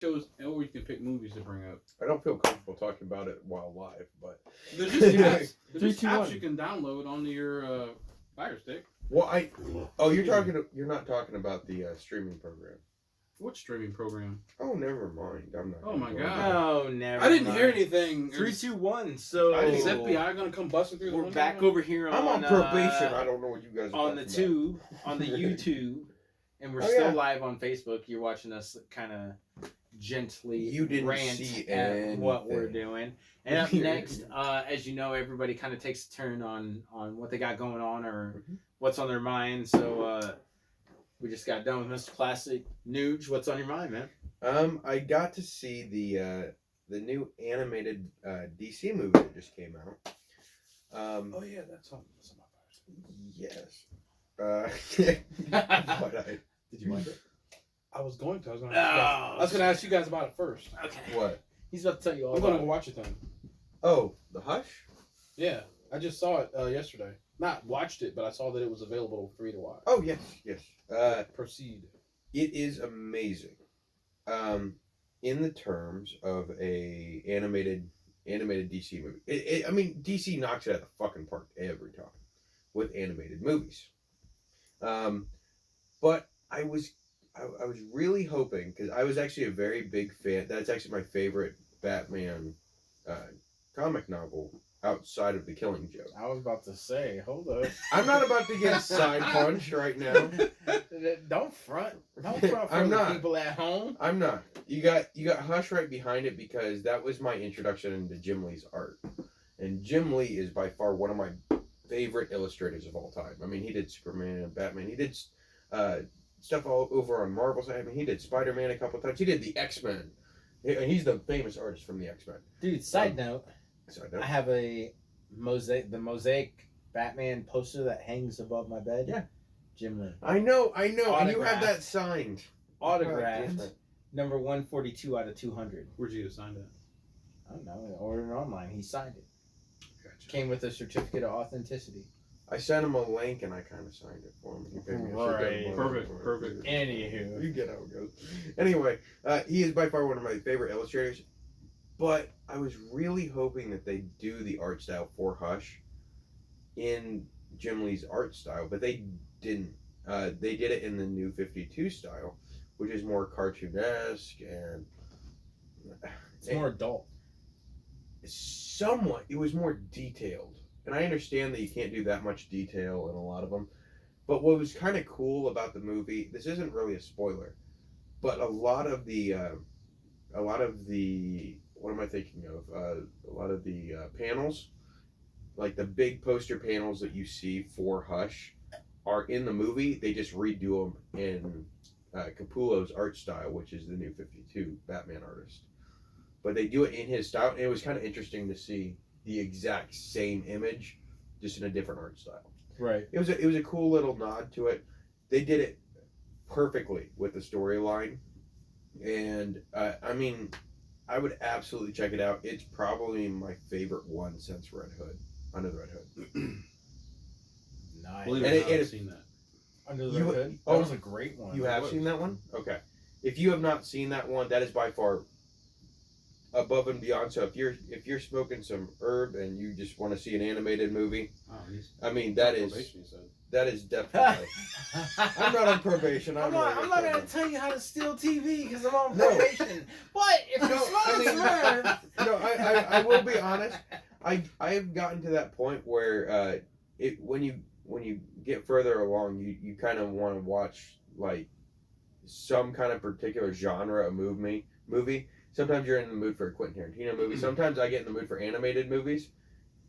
shows, or you can pick movies to bring up. I don't feel comfortable talking about it while live, but There's just apps, Three, two, one. you can download onto your Fire Stick. well, you're not talking about the streaming program. What streaming program? Oh, never mind. I'm not. Oh gonna my go God. into No, never. I didn't mind. hear anything. 3, 2, 1. So Is FBI gonna come busting through the we're window? back over here that. I'm on probation. I don't know what you guys are on the talking about. tube, on the YouTube, and we're Oh, still yeah. live on Facebook. You're watching us kind of gently You didn't rant see at what we're anything. doing. And up next, as you know, everybody kind of takes a turn on what they got going on or what's on their mind. So we just got done with Mr. Classic. Newg, what's on your mind, man? I got to see the new animated DC movie that just came out. Oh yeah, that's on my Fire Stick. Yes. Did you like it? I was going to. I was going Oh, to ask you guys about it first. Okay. What? He's about to tell you all I'm going about to it. go watch it then. Oh, The Hush? Yeah, I just saw it yesterday. Not watched it, but I saw that it was available free to watch. Oh, yes, yes. Proceed. It is amazing. In the terms of a animated DC movie. I mean, DC knocks it out of the fucking park every time with animated movies. But I was really hoping, because I was actually a very big fan. That's actually my favorite Batman comic novel outside of The Killing Joke. I was about to say, hold up. I'm not about to get side punched right now. Don't front. Don't front for I'm the not. people at home. I'm not. You got Hush right behind it because that was my introduction into Jim Lee's art. And Jim Lee is by far one of my favorite illustrators of all time. I mean, he did Superman and Batman. He did stuff all over on Marvel. I mean, he did Spider-Man a couple of times. He did the X-Men. He's the famous artist from the X-Men. Dude, side note, So I have the mosaic Batman poster that hangs above my bed. Yeah. Jim Lee. I know. And you have Autographed. that signed. Autographed. Number 142 out of 200. Where'd you get signed at? I don't know. I ordered it online. He signed it. Gotcha. Came with a certificate of authenticity. I sent him a link and I kind of signed it for him. He paid me a Right. shit ton of money Perfect, for it. perfect. Anywho. You get how it goes. Anyway, he is by far one of my favorite illustrators. But I was really hoping that they do the art style for Hush in Jim Lee's art style, but they didn't. They did it in the New 52 style, which is more cartoonesque and It's more adult. somewhat. It was more detailed, and I understand that you can't do that much detail in a lot of them. But what was kind of cool about the movie, this isn't really a spoiler, but a lot of the what am I thinking of? A lot of the panels, like the big poster panels that you see for Hush, are in the movie. They just redo them in Capullo's art style, which is the New 52 Batman artist. But they do it in his style, and it was kind of interesting to see the exact same image, just in a different art style. Right. It was a cool little nod to it. They did it perfectly with the storyline, and I mean, I would absolutely check it out. It's probably my favorite one since Red Hood, Under the Red Hood. Nice. Believe And it or not, it- I've seen that. Under the You- Hood. oh, That was a great one. You It have was. seen that one? Okay. If you have not seen that one, that is by far above and beyond. So if you're smoking some herb and you just want to see an animated movie, Oh, he's I mean that is probation, he said. definitely. I'm not on probation. I'm not gonna tell you how to steal TV because I'm on No. probation. But if No, you're smoking some herb, No, I will be honest. I have gotten to that point where when you get further along, you kind of want to watch like some kind of particular genre of movie. Sometimes you're in the mood for a Quentin Tarantino movie. Sometimes I get in the mood for animated movies.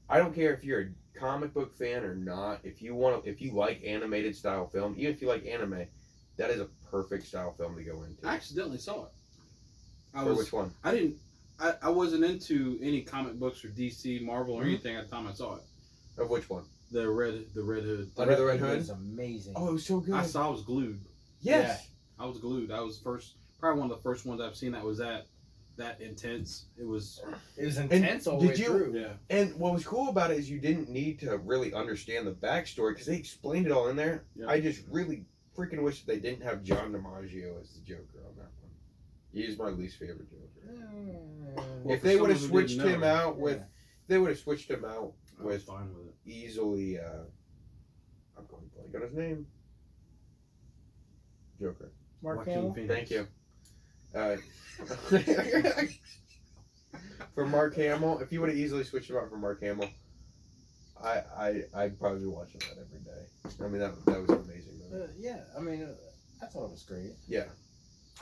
I don't care if you're a comic book fan or not. If you like animated style film, even if you like anime, that is a perfect style film to go into. I accidentally saw it. Which one? I wasn't into any comic books or DC, Marvel, or Mhm. anything at the time I saw it. Of which one? The Red Hood. Under the Red Hood? was amazing. Oh, it was so good. I was glued. Yes. I was glued. I was probably one of the first ones I've seen that was that intense. It was. It was intense all the way did you- through. Yeah. And what was cool about it is you didn't need to really understand the backstory because they explained it all in there. Yeah. I just really freaking wish that they didn't have John DiMaggio as the Joker on that one. He's my least favorite Joker. Well, If for they would have someone who switched didn't him know, out with, if they would have switched him out I was with fine with it. easily, I'm going blank on his name. Joker. Mark Joaquin Hamill. Phoenix. Thank you. For Mark Hamill, if you would have easily switched him out for Mark Hamill, I'd probably be watching that every day. I mean, that was an amazing movie. Yeah, I mean, I thought it was great. Yeah.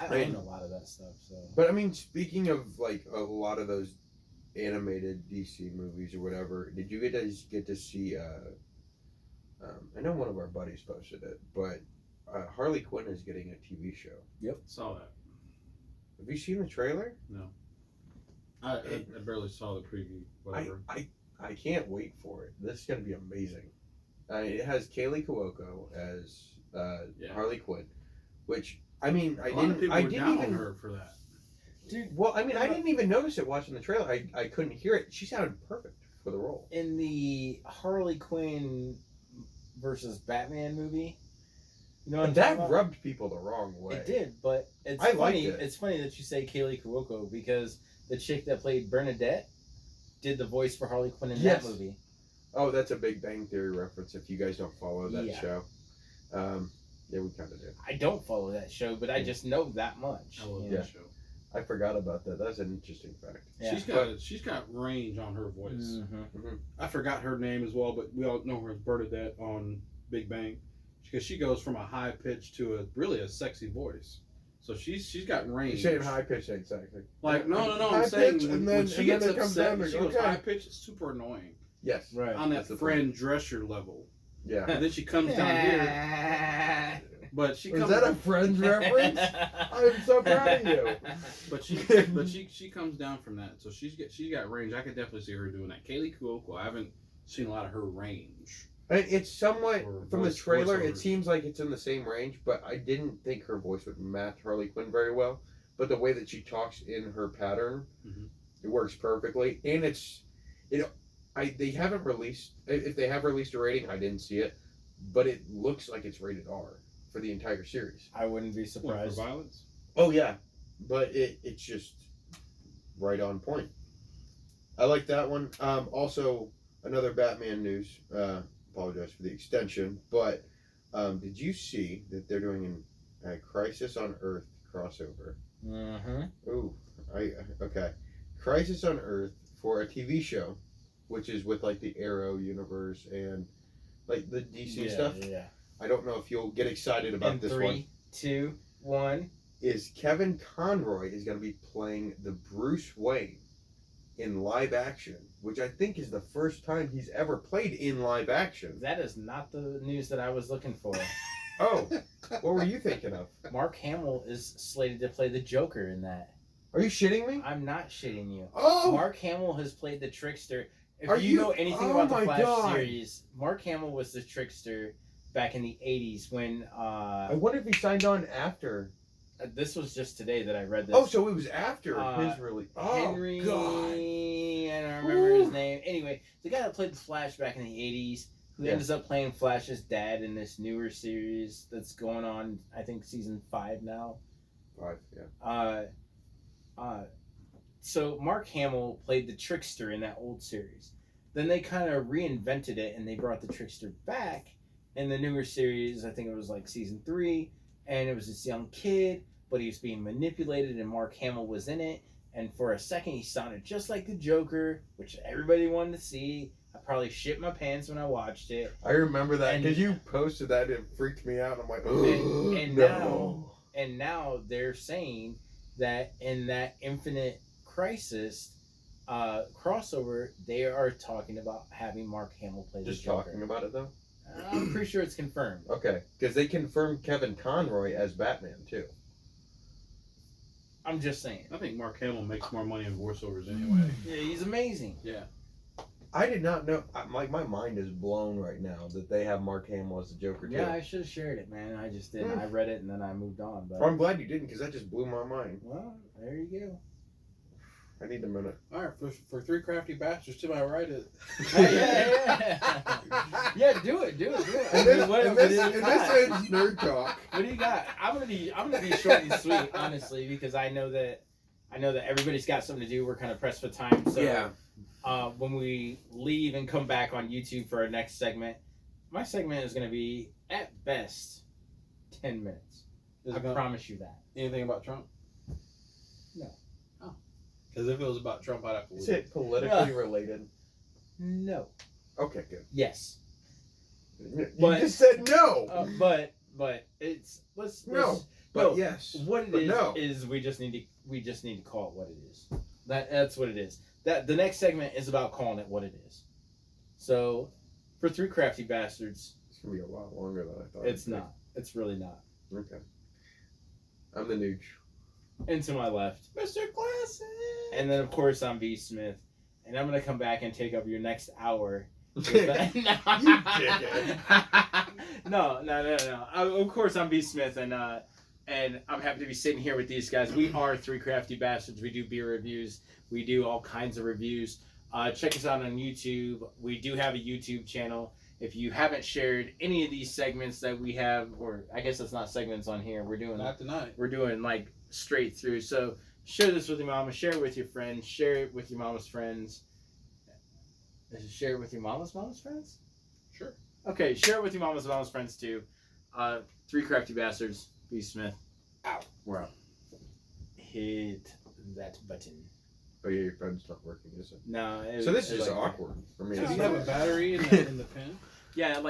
I mean- own a lot of that stuff, so. But I mean, speaking of like a lot of those animated DC movies or whatever, did you get to see? I know one of our buddies posted it, but Harley Quinn is getting a TV show. Saw that. Have you seen the trailer? I barely saw the preview. Whatever. I can't wait for it. This is gonna be amazing. It has Kaylee Cuoco as Harley Quinn, which I mean, A lot of people I were didn't down even. on her for that. Dude, Well, I mean, I didn't even notice it watching the trailer. I couldn't hear it. She sounded perfect for the role. in the Harley Quinn versus Batman movie, you know what I'm That talking about? rubbed people the wrong way. It did, but it's I liked funny. it. It's funny that you say Kaylee Cuoco because the chick that played Bernadette did the voice for Harley Quinn in Yes. that movie. Oh, that's a Big Bang Theory reference. If you guys don't follow that Yeah. show, yeah, we kind of do. I don't follow that show, but I just know that much. I love you that know? show. I forgot about that. That's an interesting fact. Yeah. She's got range on her voice. Mhm. I forgot her name as well, but we all know her as Bernadette on Big Bang, because she goes from a high pitch to a sexy voice. So she's got range. You're saying high pitch ain't sexy. Like no, High I'm saying pitch, when, and then- when she and then gets it comes upset, down and she to- goes okay. high pitch. It's super annoying Yes. Right. on That's that the friend Dreschner level. Yeah. And then she comes down here, but she Was comes. that a Friends reference? I'm so proud of you. But she comes down from that, so she's got range. I could definitely see her doing that. Kaylee Cuoco, I haven't seen a lot of her range. And it's somewhat Or from the voice- trailer. It voiceovers. seems like it's in the same range, but I didn't think her voice would match Harley Quinn very well. But the way that she talks in her pattern, Mhm. it works perfectly. And they haven't released. If they have released a rating, I didn't see it, but it looks like it's rated R for the entire series. I wouldn't be What, for surprised. violence? Oh yeah, but it's just right on point. I like that one. Also, another Batman news. Apologize for the extension, but did you see that they're doing a Crisis on Earth crossover? Mm-hmm. Ooh, okay. Crisis on Earth for a TV show, which is with like the Arrow universe and like the DC stuff. Yeah. I don't know if you'll get excited about In this 3, one. 2, 1. Is Kevin Conroy is going to be playing the Bruce Wayne in live action, which I think is the first time he's ever played in live action. That is not the news that I was looking for. Oh, what were you thinking of? Mark Hamill is slated to play the Joker in that. Are you shitting me? I'm not shitting you. Oh, Mark Hamill has played the Trickster. If Are you you- know anything oh about the my Flash God. series, Mark Hamill was the Trickster back in the 80s when I wonder if he signed on after. this was just today that I read this. Oh, so it was after Uh, his release. Oh, Henry, God. I don't remember his name. Anyway, the guy that played the Flash back in the 80s, who Yeah. ends up playing Flash's dad in this newer series that's going on, I think season 5 now. 5, yeah. So Mark Hamill played the Trickster in that old series. Then they kind of reinvented it and they brought the Trickster back in the newer series. I think it was like season 3, and it was this young kid, but he was being manipulated, and Mark Hamill was in it. And for a second, he sounded just like the Joker, which everybody wanted to see. I probably shit my pants when I watched it. I remember that And- because you posted that. It freaked me out. I'm like, And no. now they're saying that in that Infinite Crisis crossover, they are talking about having Mark Hamill play Just the Joker. talking about it though. I'm pretty sure it's confirmed. Okay, because they confirmed Kevin Conroy as Batman too. I'm just saying. I think Mark Hamill makes more money in voiceovers anyway. Yeah, he's amazing. Yeah. I did not know. My mind is blown right now that they have Mark Hamill as the Joker too. Yeah, I should have shared it, man. I just didn't. I read it and then I moved on. But Well, I'm glad you didn't because that just blew my mind. well, there you go. I need a minute. All right, for three crafty bastards to my right. Yeah, do it. And this ends nerd talk. What do you got? I'm gonna be short and sweet, honestly, because I know that everybody's got something to do. We're kind of pressed for time, so Yeah. When we leave and come back on YouTube for our next segment, my segment is gonna be at best 10 minutes. I promise you that. Anything about Trump? No. Oh, because if it was about Trump, I'd have to leave. Is it politically related? No. Okay, good. Yes. You But- just said no. But it's let's No. But no. yes. What it But is no. is we just need to call it what it is. That's what it is. That the next segment is about calling it what it is. So, for three crafty bastards, It's gonna be a lot longer than I thought. it's not. It's really not. Okay. I'm the Newg. And to my left, Mr. Classic. and then of course I'm B Smith, and I'm gonna come back and take up your next hour. You dickhead. No. Of course I'm B Smith, and I'm happy to be sitting here with these guys. We are three crafty bastards. We do beer reviews. We do all kinds of reviews. Check us out on YouTube. We do have a YouTube channel. If you haven't shared any of these segments that we have, or I guess it's not segments on here, we're doing like straight through. So share this with your mama, share it with your friends, share it with your mama's friends. Share it with your mama's friends? Sure. Okay, share it with your mama's friends too. Three crafty bastards, B Smith. Out. We're out. Hit that button. Oh yeah, your pen's not working, is it? No. So this is just awkward for me. Does he have a battery in the pen? Yeah, like.